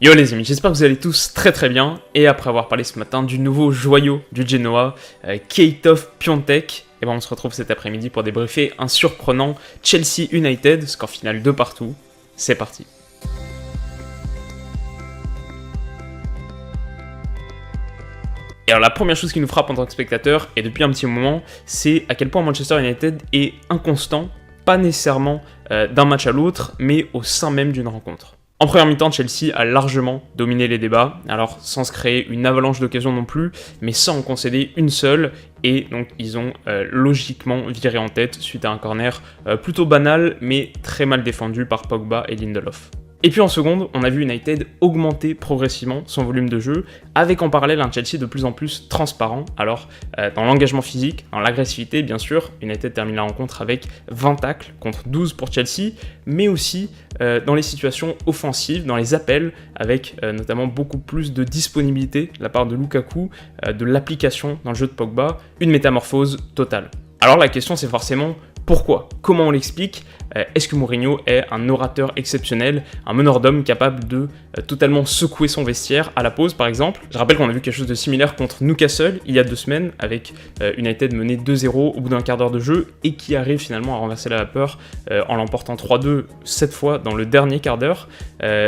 Yo les amis, j'espère que vous allez tous très bien, et après avoir parlé ce matin du nouveau joyau du Genoa, Krzysztof Piątek, et ben on se retrouve cet après-midi pour débriefer un surprenant Chelsea United, score final 2 partout. C'est parti. Et alors la première chose qui nous frappe en tant que spectateur, et depuis un petit moment, c'est à quel point Manchester United est inconstant, pas nécessairement d'un match à l'autre, mais au sein même d'une rencontre. En première mi-temps, Chelsea a largement dominé les débats, alors sans se créer une avalanche d'occasions non plus, mais sans en concéder une seule, et donc ils ont logiquement viré en tête suite à un corner plutôt banal, mais très mal défendu par Pogba et Lindelof. Et puis en seconde, on a vu United augmenter progressivement son volume de jeu, avec en parallèle un Chelsea de plus en plus transparent. Alors, dans l'engagement physique, dans l'agressivité, bien sûr, United termine la rencontre avec 20 tacles contre 12 pour Chelsea, mais aussi dans les situations offensives, dans les appels, avec notamment beaucoup plus de disponibilité de la part de Lukaku, de l'application dans le jeu de Pogba, une métamorphose totale. Alors la question c'est forcément pourquoi ? Comment on l'explique ? Est-ce que Mourinho est un orateur exceptionnel, un meneur d'hommes capable de totalement secouer son vestiaire à la pause par exemple ? Je rappelle qu'on a vu quelque chose de similaire contre Newcastle il y a 2 semaines avec United mené 2-0 au bout d'un quart d'heure de jeu et qui arrive finalement à renverser la vapeur en l'emportant 3-2 cette fois dans le dernier quart d'heure.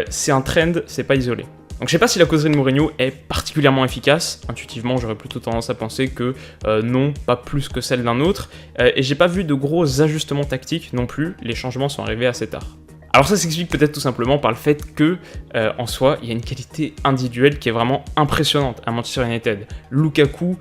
C'est un trend, c'est pas isolé. Donc je sais pas si la causerie de Mourinho est particulièrement efficace, intuitivement j'aurais plutôt tendance à penser que non, pas plus que celle d'un autre, et j'ai pas vu de gros ajustements tactiques non plus, les changements sont arrivés assez tard. Alors ça s'explique peut-être tout simplement par le fait que, en soi, il y a une qualité individuelle qui est vraiment impressionnante à Manchester United. Lukaku,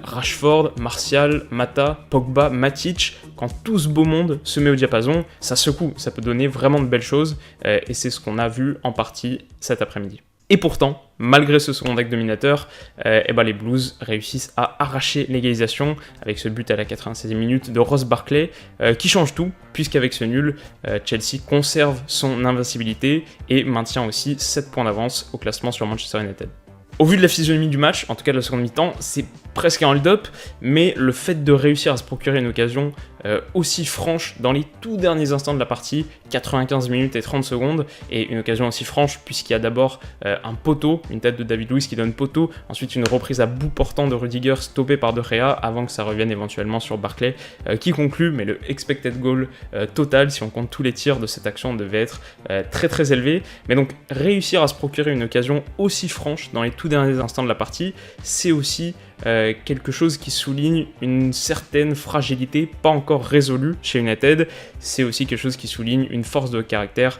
Rashford, Martial, Mata, Pogba, Matic, quand tout ce beau monde se met au diapason, ça secoue, ça peut donner vraiment de belles choses, et c'est ce qu'on a vu en partie cet après-midi. Et pourtant, malgré ce second acte dominateur, les Blues réussissent à arracher l'égalisation avec ce but à la 96e minute de Ross Barkley qui change tout, puisqu'avec ce nul, Chelsea conserve son invincibilité et maintient aussi 7 points d'avance au classement sur Manchester United. Au vu de la physionomie du match, en tout cas de la seconde mi-temps, c'est presque un hold-up, mais le fait de réussir à se procurer une occasion aussi franche dans les tout derniers instants de la partie, 95 minutes et 30 secondes, et une occasion aussi franche puisqu'il y a d'abord un poteau, une tête de David Luiz qui donne poteau, ensuite une reprise à bout portant de Rudiger stoppée par De Gea avant que ça revienne éventuellement sur Barkley qui conclut, mais le expected goal total, si on compte tous les tirs de cette action, devait être très élevé, mais donc réussir à se procurer une occasion aussi franche dans les tout derniers instants de la partie, c'est aussi quelque chose qui souligne une certaine fragilité pas encore résolue chez United, c'est aussi quelque chose qui souligne une force de caractère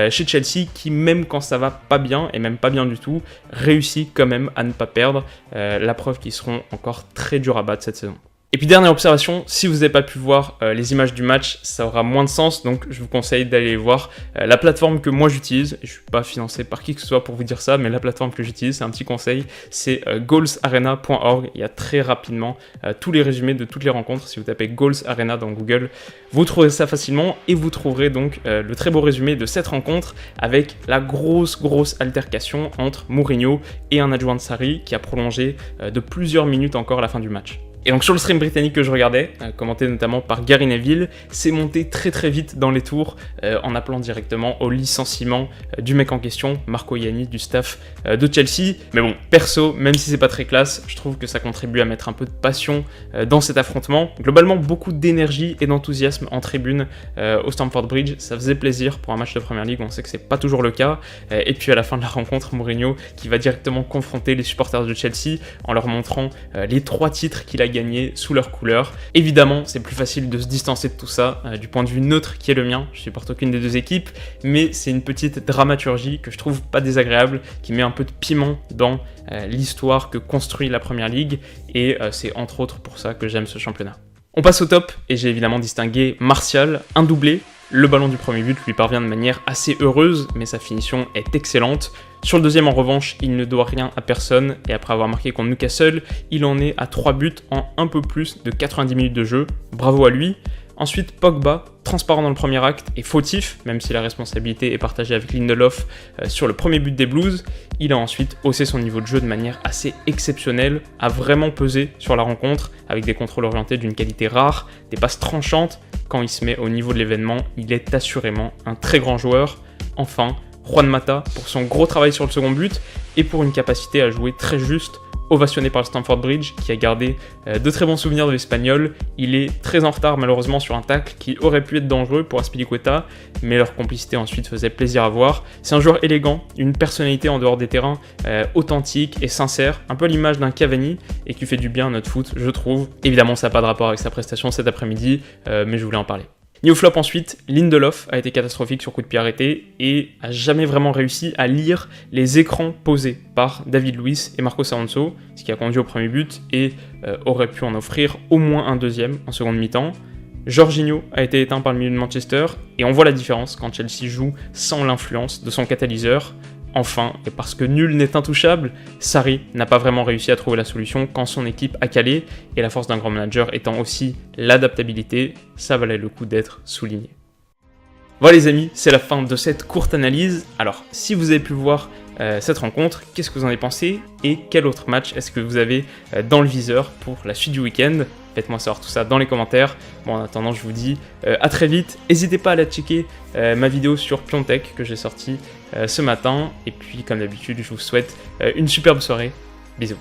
chez Chelsea qui, même quand ça va pas bien, et même pas bien du tout, réussit quand même à ne pas perdre, la preuve qu'ils seront encore très durs à battre cette saison. Et puis dernière observation, si vous n'avez pas pu voir les images du match, ça aura moins de sens, donc je vous conseille d'aller voir la plateforme que moi j'utilise. Je ne suis pas financé par qui que ce soit pour vous dire ça, mais la plateforme que j'utilise, c'est un petit conseil, c'est goalsarena.org. Il y a très rapidement tous les résumés de toutes les rencontres. Si vous tapez Goals Arena dans Google, vous trouverez ça facilement et vous trouverez donc le très beau résumé de cette rencontre avec la grosse altercation entre Mourinho et un adjoint de Sarri qui a prolongé de plusieurs minutes encore la fin du match. Et donc sur le stream britannique que je regardais, commenté notamment par Gary Neville, c'est monté très vite dans les tours en appelant directement au licenciement du mec en question, Marco Ianni du staff de Chelsea. Mais bon, perso, même si c'est pas très classe, je trouve que ça contribue à mettre un peu de passion dans cet affrontement. Globalement, beaucoup d'énergie et d'enthousiasme en tribune au Stamford Bridge, ça faisait plaisir pour un match de Premier League, on sait que c'est pas toujours le cas. Et puis à la fin de la rencontre, Mourinho qui va directement confronter les supporters de Chelsea en leur montrant les 3 titres qu'il a gagner sous leur couleur. Évidemment, c'est plus facile de se distancer de tout ça du point de vue neutre qui est le mien. Je supporte aucune des deux équipes, mais c'est une petite dramaturgie que je trouve pas désagréable, qui met un peu de piment dans l'histoire que construit la Première Ligue, et c'est entre autres pour ça que j'aime ce championnat. On passe au top, et j'ai évidemment distingué Martial, un doublé. Le ballon du premier but lui parvient de manière assez heureuse, mais sa finition est excellente. Sur le deuxième, en revanche, il ne doit rien à personne, et après avoir marqué contre Newcastle, il en est à 3 buts en un peu plus de 90 minutes de jeu. Bravo à lui. Ensuite, Pogba, transparent dans le premier acte et fautif, même si la responsabilité est partagée avec Lindelof sur le premier but des Blues. Il a ensuite haussé son niveau de jeu de manière assez exceptionnelle, a vraiment pesé sur la rencontre, avec des contrôles orientés d'une qualité rare, des passes tranchantes. Quand il se met au niveau de l'événement, il est assurément un très grand joueur. Enfin, Juan Mata pour son gros travail sur le second but et pour une capacité à jouer très juste, ovationné par le Stamford Bridge qui a gardé de très bons souvenirs de l'Espagnol. Il est très en retard malheureusement sur un tacle qui aurait pu être dangereux pour Azpilicueta, mais leur complicité ensuite faisait plaisir à voir. C'est un joueur élégant, une personnalité en dehors des terrains authentique et sincère, un peu à l'image d'un Cavani et qui fait du bien à notre foot, je trouve. Évidemment ça n'a pas de rapport avec sa prestation cet après-midi, mais je voulais en parler. Niveau flop ensuite, Lindelof a été catastrophique sur coup de pied arrêté et a jamais vraiment réussi à lire les écrans posés par David Luiz et Marcos Alonso, ce qui a conduit au premier but et aurait pu en offrir au moins un deuxième en seconde mi-temps. Jorginho a été éteint par le milieu de Manchester et on voit la différence quand Chelsea joue sans l'influence de son catalyseur. Enfin, et parce que nul n'est intouchable, Sarri n'a pas vraiment réussi à trouver la solution quand son équipe a calé, et la force d'un grand manager étant aussi l'adaptabilité, ça valait le coup d'être souligné. Voilà les amis, c'est la fin de cette courte analyse. Alors, si vous avez pu voir cette rencontre, qu'est-ce que vous en avez pensé et quel autre match est-ce que vous avez dans le viseur pour la suite du week-end? Faites-moi savoir tout ça dans les commentaires. Bon, en attendant, je vous dis à très vite. N'hésitez pas à aller checker ma vidéo sur Piontek que j'ai sortie ce matin. Et puis, comme d'habitude, je vous souhaite une superbe soirée. Bisous.